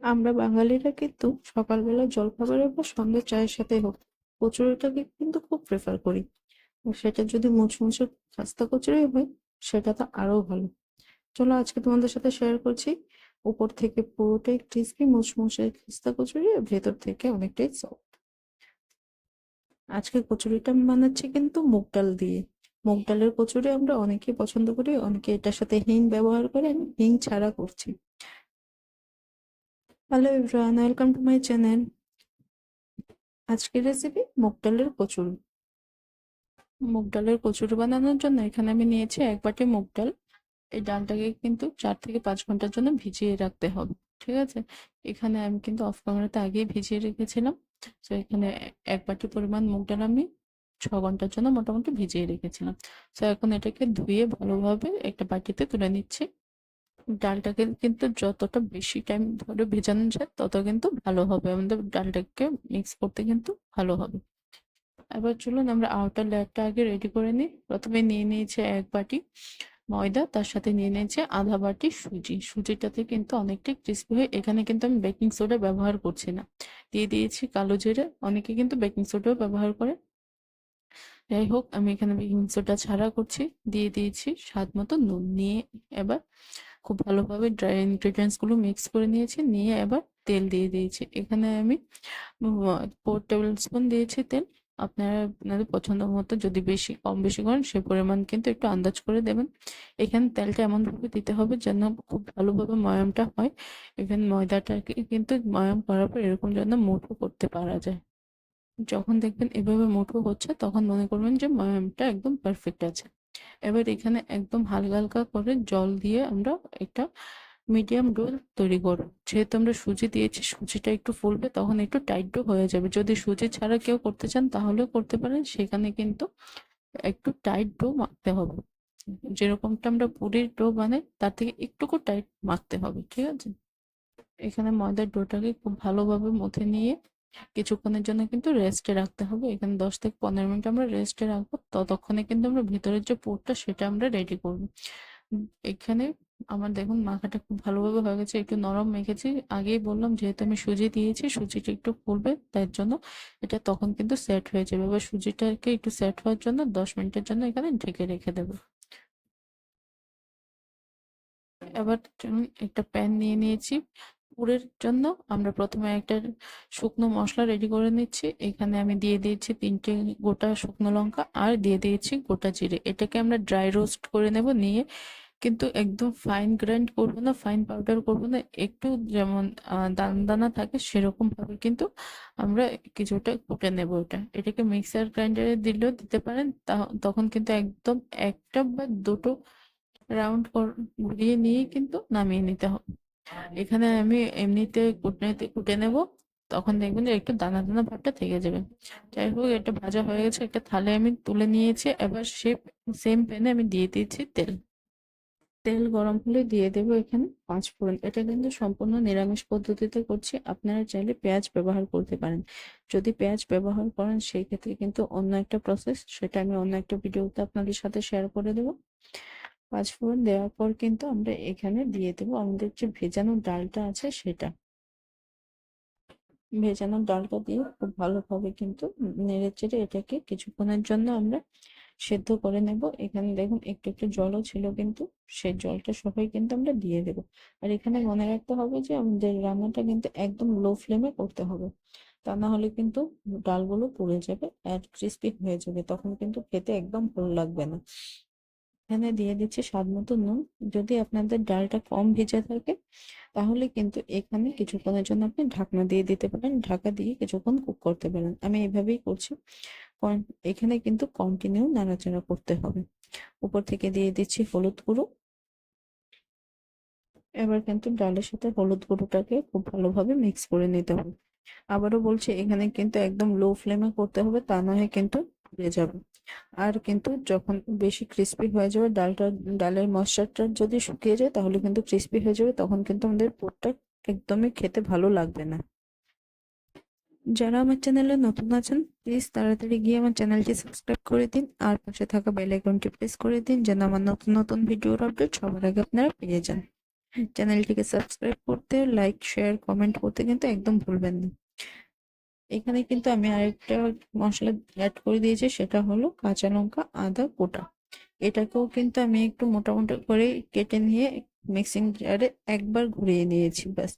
আমরা বাঙালিরা কিন্তু সকালবেলা জলখাবারে বা সন্ধ্যে চায়ের সাথে হোক কচুরিটাকে কিন্তু খুব প্রেফার করি। আর সেটা যদি মুচমুচে খাস্তা কচুরি হয়, সেটা তো আরো ভালো। চলো আজকে তোমাদের সাথে শেয়ার করছি উপর থেকে পুরোটাই ক্রিসপি মুচমুচে খাস্তা কচুরি, আর ভেতর থেকে অনেকটাই সফট। আজকে কচুরিটা আমি বানাচ্ছি কিন্তু মুগ ডাল দিয়ে। মুগ ডালের কচুরি আমরা অনেকেই পছন্দ করি, অনেকে এটার সাথে হিং ব্যবহার করে, আমি হিং ছাড়া করছি। Hello everyone, welcome to my channel. আজকের রেসিপি মুগ ডালের কচুরি। মুগ ডালের কচুরি বানানোর জন্য এখানে আমি নিয়েছি 1 বাটি মুগ ডাল। এই ডালটাকে কিন্তু 4 থেকে 5 ঘন্টার জন্য ভিজিয়ে রাখতে হবে। ঠিক আছে, এখানে আমি কিন্তু অফ ক্যামেরাতে আগেই ভিজিয়ে রেখেছিলাম। তো এখানে 1 বাটি পরিমাণ মুগ ডাল আমি 6 ঘন্টার জন্য মোটামুটি ভিজিয়ে রেখেছিলাম। তো এখন এটাকে ধুয়ে ভালোভাবে একটা বাটিতে তুলে নিচ্ছি। ডালটাকে কিন্তু যতটা বেশি টাইম ধরে ভেজানো যায় তত কিন্তু ভালো হবে, আমাদের ডালটাকে মিক্স করতে কিন্তু ভালো হবে। এবার চলুন আমরা আউটার লেয়ারটা আগে রেডি করে নিই। প্রথমে নিয়ে নিয়েছে 1 বাটি ময়দা, তার সাথে নিয়ে নিয়েছে আধা বাটি সুজি। সুজিটাতে কিন্তু অনেকটাই ক্রিস্পি হয়। এখানে কিন্তু আমি বেকিং সোডা ব্যবহার করছি না। দিয়ে দিয়েছি কালো জিরে, অনেকে কিন্তু বেকিং সোডাও ব্যবহার করে। যাই হোক, আমি এখানে বেকিং সোডা ছাড়া করছি। দিয়ে দিয়েছি স্বাদ মতো নুন। নিয়ে এবার খুব ভালোভাবে ড্রাই ইনগ্রেডিয়েন্টস গুলো মিক্স করে নিয়েছি। নিয়ে এবার তেল দিয়ে দিয়েছি। এখানে আমি 4 টেবিল স্পুন দিয়েছি তেল। আপনারা আপনাদের পছন্দ মতো যদি বেশি কম বেশি করেন সে পরিমাণ কিন্তু একটু আন্দাজ করে দেবেন। এখানে তেলটা এমন ভাবে দিতে হবে যেন খুব ভালোভাবে ময়ামটা হয়। ইভেন ময়দাটাকে কিন্তু ময়াম করার পর এরকম যেন মুঠো করতে পারা যায়। যখন দেখবেন এভাবে মুঠো হচ্ছে তখন মনে করবেন যে ময়ামটা একদম পারফেক্ট আছে। এবার এখানে একদম হালকা হালকা করে জল দিয়ে আমরা একটা মিডিয়াম ডো তৈরি করো। যেহেতু আমরা সুজি দিয়েছি, সুজিটা একটু ফুলবে, তখন একটু টাইট ডো হয়ে যাবে। যদি সুজি ছাড়া কেউ করতে চান তাহলেও করতে পারেন, সেখানে কিন্তু একটু টাইট ডো মাখতে হবে। যেরকমটা আমরা পুরির ডো বানাই তার থেকে একটুকু টাইট মাখতে হবে। ঠিক আছে, এখানে ময়দার ডোটাকে খুব ভালোভাবে মথে নিয়ে কিছুক্ষণের জন্য কিন্তু রেস্টে রাখতে হবে। এখানে 10 থেকে 15 মিনিট আমরা রেস্টে রাখবো। ততক্ষণে কিন্তু আমরা ভেতরের যে পুরটা সেটা আমরা রেডি করবো। এখানে আমার দেখুন মাখাটা খুব ভালোভাবে হয়ে গেছে, একটু নরম মেখেছি। আগেই বললাম যেহেতু আমি সুজি দিয়েছি, সুজিটা একটু ফুলবে, তার জন্য এটা তখন কিন্তু সেট হয়ে যাবে। এবার সুজিটাকে একটু সেট হওয়ার জন্য 10 মিনিটের জন্য এখানে ঢেকে রেখে দেবো। এবার চলুন একটা প্যান নিয়ে নিয়েছি। পুরের জন্য আমরা প্রথমে একটা শুকনো মশলা রেডি করে নিচ্ছি। এখানে আমি দিয়ে দিয়েছি 3টে গোটা শুকনো লঙ্কা, আর দিয়ে দিয়েছি গোটা জিরে। এটাকে আমরা ড্রাই রোস্ট করে নেব। নিয়ে কিন্তু একদম ফাইন গ্রাইন্ড করবো না, ফাইন পাউডার করবো না, একটু যেমন দানা দানা থাকে সেরকম ভাবে কিন্তু আমরা কিছুটা কুটে নেব। এটাকে মিক্সার গ্রাইন্ডারে দিলেও দিতে পারেন। তখন কিন্তু একদম একটা বা দুটো রাউন্ড ঘুরিয়ে নিয়ে কিন্তু নামিয়ে নিতে হবে। এখানে আমি এমনিতে কুটনেতে কুটে নেব, তখন দেখবেন যে একটু দানা দানা ভাবটা থেকে যাবে। যাই হোক, এটা ভাজা হয়ে গেছে, একটা থালে আমি তুলে নিয়েছি। এবার সেম প্যানে আমি দিয়ে দিয়েছি তেল। তেল গরম হলে দিয়ে দেবো এখানে 5 ফোড়ন। এটা কিন্তু সম্পূর্ণ নিরামিষ পদ্ধতিতে করছি, আপনারা চাইলে পেঁয়াজ ব্যবহার করতে পারেন। যদি পেঁয়াজ ব্যবহার করেন সেই ক্ষেত্রে কিন্তু অন্য একটা প্রসেস, সেটা আমি অন্য একটা ভিডিওতে আপনাদের সাথে শেয়ার করে দেবো। 5 ফোড়ন দেওয়ার পর কিন্তু আমরা এখানে দিয়ে দেবো আমাদের যে ভেজানো ডালটা আছে সেটা। ভেজানো ডালটা দিয়ে খুব ভালোভাবে কিন্তু নেড়ে চেড়ে এটাকে কিছুক্ষণের জন্য আমরা সেদ্ধ করে নেব। এখানে দেখুন একটু একটু জলও ছিল, কিন্তু সেই জলটা সবাই কিন্তু আমরা দিয়ে দেব। আর এখানে মনে রাখতে হবে যে আমাদের রান্নাটা কিন্তু একদম লো ফ্লেমে করতে হবে, তা না হলে কিন্তু ডালগুলো পুড়ে যাবে আর ক্রিস্পি হয়ে যাবে, তখন কিন্তু খেতে একদম ভালো লাগবে না। এখানে দিয়ে দিচ্ছি স্বাদ মতো নুন। যদি আপনাদের ডালটা কম ভেজে থাকে তাহলে কিন্তু এখানে কিছুক্ষণের জন্য আপনি ঢাকনা দিয়ে দিতে পারেন, ঢাকা দিয়ে কিছুক্ষণ কুক করতে পারেন। আমি এভাবেই করছি। এখানে কিন্তু কন্টিনিউ নাড়াচাড়া করতে হবে। উপর থেকে দিয়ে দিচ্ছি হলুদ গুঁড়ো। এবার কিন্তু ডালের সাথে হলুদ গুঁড়োটাকে খুব ভালোভাবে মিক্স করে নিতে হবে। আবারও বলছি, এখানে কিন্তু একদম লো ফ্লেমে করতে হবে, তা না হয় কিন্তু পুড়ে যাবে। আর কিন্তু যখন বেশি ক্রিস্পি হয়ে যাবে ডালটা, ডালের ময়েশ্চারটা যদি শুকিয়ে যায় তাহলে কিন্তু ক্রিস্পি হয়ে যাবে, তখন কিন্তু আমাদের পুরটা একদমই খেতে ভালো লাগবে না। যারা আমার চ্যানেলে নতুন আছেন প্লিজ তাড়াতাড়ি গিয়ে আমার চ্যানেলটি সাবস্ক্রাইব করে দিন, আর পাশে থাকা বেল আইকনটি প্রেস করে দিন যেন আমার নতুন নতুন ভিডিওর আপডেট সবার আগে আপনারা পেয়ে যান। চ্যানেলটিকে সাবস্ক্রাইব করতে, লাইক, শেয়ার, কমেন্ট করতে কিন্তু একদম ভুলবেন না। এখানে কিন্তু আমি আরেকটা মশলা অ্যাড করে দিয়েছি, সেটা হলো কাঁচা লঙ্কা, আদা কোটা। এটাকেও কিন্তু আমি একটু মোটা মোটা করে কেটে নিয়ে মিক্সিং জারে একবার ঘুরিয়ে নিয়েছি, ব্যাস।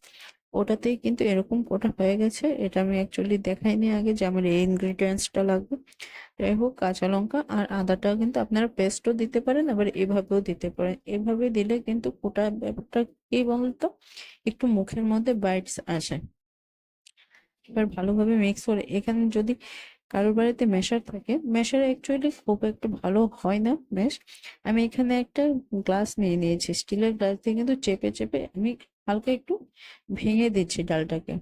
ওটাতেই কিন্তু এরকম কোটা হয়ে গেছে। এটা আমি অ্যাকচুয়ালি দেখাইনি আগে যে আমার এই ইনগ্রিডিয়েন্টসটা লাগবে। যাই হোক, কাঁচা লঙ্কা আর আদাটাও কিন্তু আপনারা পেস্টও দিতে পারেন, আবার এভাবেও দিতে পারেন। এভাবে দিলে কিন্তু কোটা ব্যাপারটা কি বলতো, একটু মুখের মধ্যে বাইটস আসে। এবার ভালোভাবে মিক্স করে, এখানে যদি কারোর বাড়িতে মেশার থাকে, মেশার অ্যাকচুয়ালি খুব একটা ভালো হয় না ম্যাশ। আমি এখানে একটা গ্লাস নিয়ে নিয়েছি, স্টিলের গ্লাস দিয়ে কিন্তু চেপে চেপে আমি হালকা একটু ভেঙে দিচ্ছি ডালটাকে।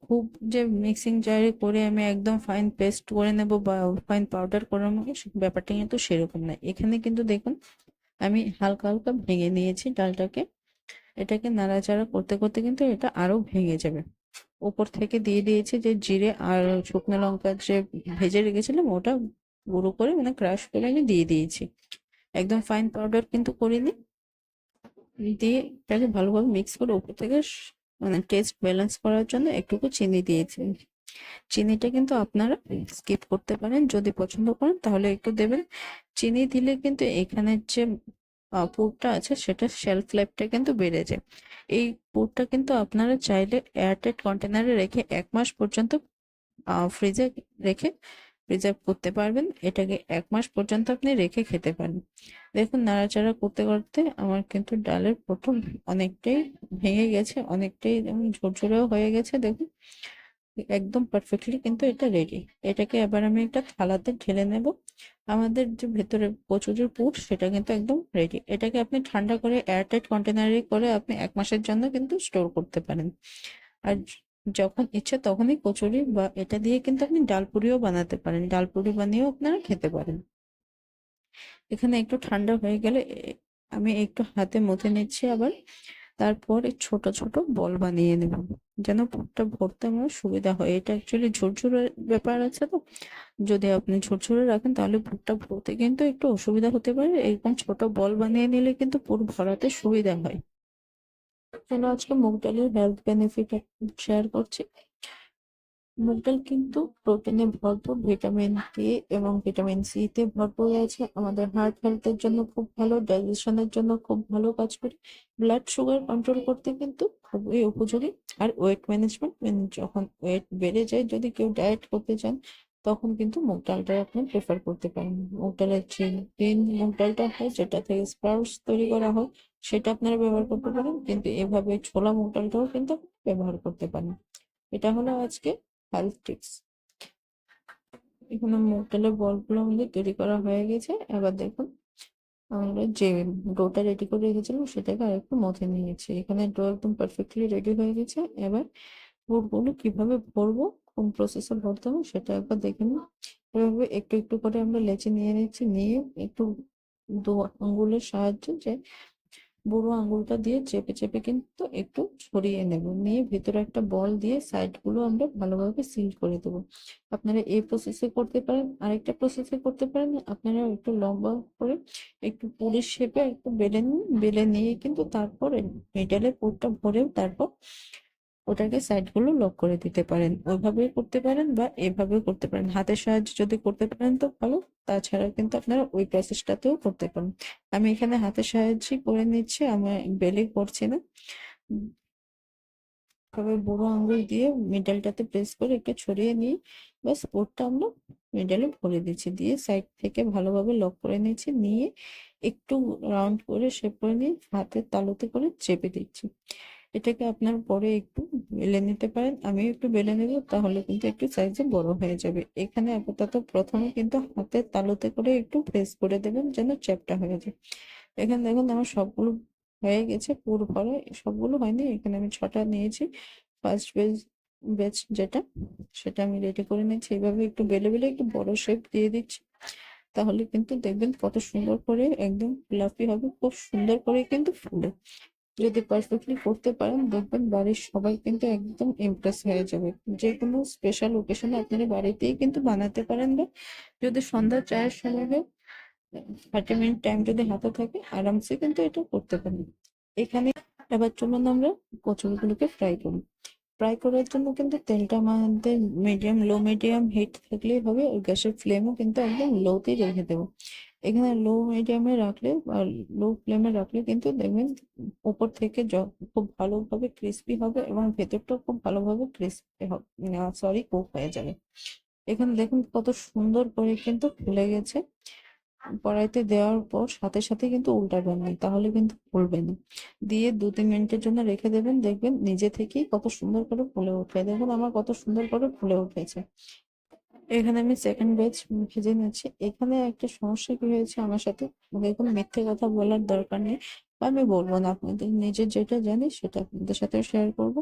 খুব যে মিক্সিং জারে করে আমি একদম ফাইন পেস্ট করে নেব বা ফাইন পাউডার করে নেবো, ব্যাপারটা কিন্তু সেরকম না। এখানে কিন্তু দেখুন আমি হালকা হালকা ভেঙে নিয়েছি ডালটাকে। এটাকে নাড়াচাড়া করতে করতে কিন্তু এটা আরো ভেঙে যাবে। উপর থেকে দিয়ে দিয়েছি যে জিরে আর শুকনো লঙ্কা যে ভেজে রেখেছিলাম, ওটা গুঁড়ো করে মানে ক্রাশ করে আমি দিয়ে দিয়েছি। একদম ফাইন পাউডার কিন্তু করিনি। দিয়ে এটাকে ভালোভাবে মিক্স করে উপর থেকে মানে টেস্ট ব্যালেন্স করার জন্য একটুকু চিনি দিয়েছি। চিনিটা কিন্তু আপনারা স্কিপ করতে পারেন, যদি পছন্দ করেন তাহলে একটু দেবেন। চিনি দিলে কিন্তু এখানের যে পুরটা আছে সেটা শেলফ লাইফটা কিন্তু বেড়ে যায়। এই পুরটা কিন্তু আপনারা চাইলে এয়ারটাইট কন্টেনারে রেখে 1 মাস পর্যন্ত ফ্রিজে রেখে প্রিজার্ভ করতে পারবেন। এটাকে 1 মাস পর্যন্ত আপনি রেখে খেতে পারেন। দেখুন নাড়াচাড়া করতে করতে আমার কিন্তু ডালের প্রথম অনেকটাই ভেঙে গেছে, অনেকটাই যেমন ঝরঝরেও হয়ে গেছে। দেখুন একদম পারফেক্টলি কিন্তু এটা রেডি। এটাকে এবার আমি একটা থালাতে ঢেলে নেব। আমাদের যে ভেতরে কচুরির পুর সেটা কিন্তু একদম রেডি। এটাকে আপনি ঠান্ডা করে এয়ারটাইট কন্টেনারে করে আপনি 1 মাসের জন্য কিন্তু স্টোর করতে পারেন। আর যখন ইচ্ছে তখনই কচুরি বা এটা দিয়ে কিন্তু আপনি ডালপুরিও বানাতে পারেন, ডালপুরি বানিয়েও আপনারা খেতে পারেন। এখানে একটু ঠান্ডা হয়ে গেলে আমি একটু হাতে মথে নিচ্ছি আবার। তারপর এই ছোট ছোট বল বানিয়ে নেব, যেন পুরটা ভরতে আমার সুবিধা হয়। এটা অ্যাকচুয়ালি ঝুরঝুরে ব্যাপার আছে তো, যদি আপনি ঝুরঝুরে রাখেন তাহলে পুরটা ভরতে কিন্তু একটু অসুবিধা হতে পারে। এরকম ছোট বল বানিয়ে নিলে কিন্তু পুর ভরাতে সুবিধা হয়। চলো আজকে মুগ ডালের হেলথ বেনিফিট শেয়ার করছি। মুগ ডাল কিন্তু প্রোটিনে ভরপুর, ভিটামিন ডি এবং ভিটামিন সি তে ভরপুর আছে। আমাদের হার্ট হেলথের জন্য খুব ভালো, ডাইজেশনের জন্য খুব ভালো কাজ করে, ব্লাড সুগার কন্ট্রোল করতে কিন্তু খুবই উপযোগী। আর ওয়েট ম্যানেজমেন্ট, যখন ওয়েট বেড়ে যায়, যদি কেউ ডায়েট করতে চান তখন কিন্তু মুগ ডালটা আপনি প্রেফার করতে পারেন। মুগ ডালের যে গ্রিন মুগ ডালটা হয়, যেটা থেকে স্প্রাউটস তৈরি করা হয়, সেটা আপনারা ব্যবহার করতে পারেন, কিন্তু এভাবে ছোলা মুগ ডালটাও কিন্তু ব্যবহার করতে পারেন। এটা হলো আজকে হেলথ টিপস। এখানে মুগ ডালের বলগুলো আমাদের তৈরি করা হয়ে গেছে। এবার দেখুন আমরা যে ডোটা রেডি করে রেখেছিলাম সেটাকে আরেকটু মথে নিয়েছি। এখানে ডো একদম পারফেক্টলি রেডি হয়ে গেছে। এবার পুরগুলো কিভাবে ভরবো, কোন প্রসেসে ভরতে হবে সেটা একবার দেখে নিন। এভাবে একটু একটু করে আমরা লেচি নিয়ে নিচ্ছি, নিয়ে একটু দু আঙ্গুলের সাহায্যে যে বুড়ো আঙ্গুলটা দিয়ে চেপে চেপে কিন্তু একটু ছড়িয়ে নেব, নিয়ে ভেতরে একটা বল দিয়ে সাইড গুলো আমরা ভালোভাবে সিল করে দেবো। আপনারা এই প্রসেসে করতে পারেন, আরেকটা প্রসেসে করতে পারেন। আপনারা একটু লম্বা করে একটু পুরির শেপে একটু বেলে নিন, বেলে নিয়ে কিন্তু তারপরে মিডলে পুরটা ভরে তারপর ওটাকে সাইড গুলো লক করে দিতে পারেন। ওইভাবে করতে পারেন বা এভাবেও করতে পারেন। হাতের সাহায্যে যদি করতে পারেন তো ভালো, তাছাড়া কিন্তু আপনারা ওই প্রসেসটাতেও করতে পারেন। আমি এখানে হাতের সাহায্যে করে নিচ্ছি, আমার বেলে করছি না। তবে বুড়ো আঙ্গুল দিয়ে মিডলটাতে প্রেস করে একটু ছড়িয়ে নিয়ে ব্যাস পুরটা আমরা মিডলে ভরে দিচ্ছি, দিয়ে সাইড থেকে ভালোভাবে লক করে নিচ্ছি, নিয়ে একটু রাউন্ড করে শেপ করে নিয়ে হাতের তালুতে করে চেপে দিচ্ছি। এটাকে আপনার পরে একটু বেলে নিতে পারেন, আমিও একটু বেলে নেব, তাহলে কিন্তু একটু সাইজে বড় হয়ে যাবে। এখানে আপাতত প্রথমে কিন্তু হাতের তালুতে করে একটু প্রেস করে দেবেন যেন চ্যাপটা হয়ে যায়। এখানে দেখুন আমার সবগুলো হয়ে গেছে পুর ভরা, সবগুলো হয়নি, এখানে আমি 6টা নিয়েছি। ফার্স্ট ব্যাচ যেটা, সেটা আমি রেডি করে নিচ্ছি। এইভাবে একটু বেলে বেলে একটু বড় শেপ দিয়ে দিচ্ছি, তাহলে কিন্তু দেখবেন কত সুন্দর করে একদম ফ্লাফি হবে, খুব সুন্দর করে কিন্তু ফুলে। যদি পারফেক্টলি করতে পারেন দেখবেন বাড়ির সবাই কিন্তু একদম ইমপ্রেস হয়ে যাবে। যে কোনো স্পেশাল ওকেশনে আপনারা বাড়িতেই কিন্তু বানাতে পারেন, বা যদি সন্ধ্যা চায়ের সময় হয়, 30 মিনিট টাইম যদি হাতে থাকে আরামসে কিন্তু এটা করতে পারেন। এখানে এবার চলুন আমরা কচুরিগুলোকে ফ্রাই করি। ফ্রাই করার জন্য কিন্তু তেলটা আমাদের মিডিয়াম হিট থাকলেই হবে, আর গ্যাসের ফ্লেমও কিন্তু একদম লোতেই রেখে দেবো। এখানে লো মিডিয়ামে রাখলে বা লো ফ্লেমে রাখলে কিন্তু দেখবেন উপর থেকে খুব ভালোভাবে ক্রিস্পি হবে এবং ভেতরটাও খুব ভালোভাবে ক্রিস্পি হবে, সরি কুক হয়ে যাবে। এখানে দেখুন কত সুন্দর করে কিন্তু ফুলে গেছে। কড়াইতে দেওয়ার পর সাথে সাথে কিন্তু উল্টাবেন না, তাহলে কিন্তু ফুলবে না। দিয়ে 2-3 মিনিটের জন্য রেখে দেবেন, দেখবেন নিজে থেকেই কত সুন্দর করে ফুলে উঠবে। দেখুন আমার কত সুন্দর করে ফুলে উঠেছে। এখানে আমি সেকেন্ড ব্যাচ ভেজে নিচ্ছি। এখানে একটা সমস্যা কি হয়েছে আমার সাথে, দেখুন মিথ্যে কথা বলার দরকার নেই, বা আমি বলবো না, আপনাদের নিজের যেটা জানি সেটা আপনাদের সাথে শেয়ার করব।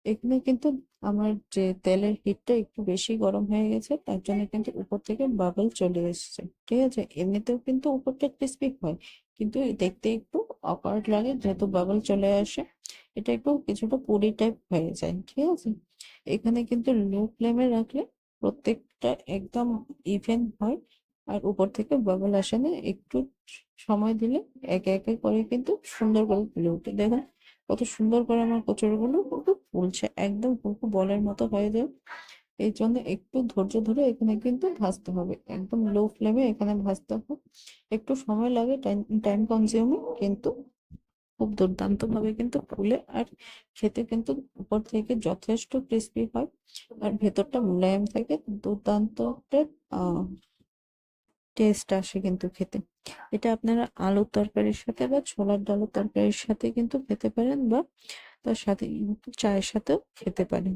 এখানে কিন্তু আমার যে তেলের হিটটা একটু বেশি গরম হয়ে গেছে, তার জন্য কিন্তু উপর থেকে বাবল চলে এসেছে। ঠিক আছে, এমনিতেও কিন্তু উপরটা ক্রিস্পি হয়, কিন্তু দেখতে একটু অকওয়ার্ড লাগে যেহেতু বাবল চলে আসে। এটা একটু কিছুটা পুরি টাইপ হয়ে যায়। ঠিক আছে, এখানে কিন্তু লো ফ্লেমে রাখলে প্রত্যেকটা একদম ইভেন হয়, আর উপর থেকে বাবল আসে না। একটু সময় দিলে একে একে করে কিন্তু সুন্দর করে ফুলে ওঠে। দেখুন কত সুন্দর করে আমার কচুরিগুলো কিন্তু ফুলছে, একদম পুরো বলের মতো হয়ে যায়। এই জন্য একটু ধৈর্য ধরে এখানে কিন্তু ভাজতে হবে, একদম লো ফ্লেমে এখানে ভাজতে হবে। একটু সময় লাগে, টাইম টাইম কনজিউমিং, কিন্তু খুব দুর্দান্ত ভাবে কিন্তু ফুলে, আর খেতে কিন্তু উপর থেকে যথেষ্ট ক্রিস্পি হয়, আর ভেতরটা মোলায়েম থাকে। দুর্দান্ত একটা আহ টেস্ট আসে কিন্তু খেতে। এটা আপনারা আলুর তরকারির সাথে বা ছোলার ডালের তরকারির সাথে কিন্তু খেতে পারেন, বা তার সাথে কিন্তু চায়ের সাথেও খেতে পারেন।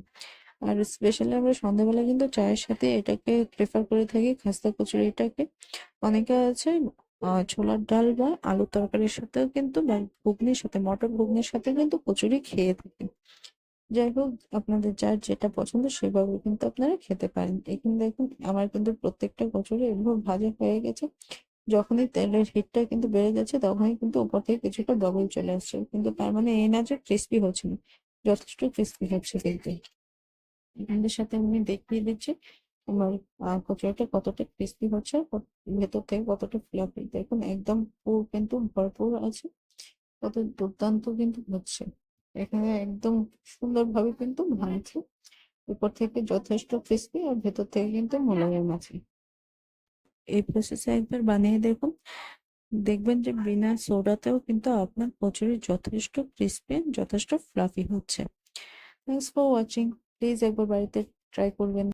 আর স্পেশালি আমরা সন্ধ্যাবেলা কিন্তু চায়ের সাথে এটাকে প্রেফার করে থাকি, খাস্তা কচুরিটাকে। অনেকে আছে ছোলার ডাল বা আলুর তরকারির সাথেও কিন্তু, বা ঘুগনির সাথে, মটর ঘুগনির সাথে কিন্তু কচুরি খেয়ে থাকেন। যাই হোক, আপনাদের যার যেটা পছন্দ সেভাবে কিন্তু আপনারা খেতে পারেন। এখানে দেখুন আমার কিন্তু প্রত্যেকটা কচুরি এভাবে ভাজা হয়ে গেছে। যখনই তেলের হিটটা কিন্তু বেড়ে যাচ্ছে, তখনই কিন্তু উপর থেকে কিছুটা বাবল চলে আসছে, কিন্তু তার মানে এই না যে ক্রিস্পি হচ্ছে না, যথেষ্ট ক্রিস্পি হচ্ছে কিন্তু। আপনাদের সাথে আমি দেখিয়ে দিচ্ছি আমার কচুরিটা কতটা ক্রিস্পি হচ্ছে, ভেতর থেকে কতটা ফ্লাফি। দেখুন একদম পুর কিন্তু ভরপুর আছে, কত দুর্দান্ত কিন্তু হচ্ছে। এখানে একদম সুন্দরভাবে কিন্তু ভাঙছে, উপর থেকে যথেষ্ট ক্রিস্পি আর ভেতর থেকে কিন্তু মোলায়েম আছে। এই প্রসেসে একবার বানিয়ে দেখুন, দেখবেন যে বিনা সোডাতেও কিন্তু আপনার কচুরি যথেষ্ট ক্রিস্পি, যথেষ্ট ফ্লাফি হচ্ছে। Thanks for watching. প্লিজ একবার বাড়িতে ট্রাই করবেন।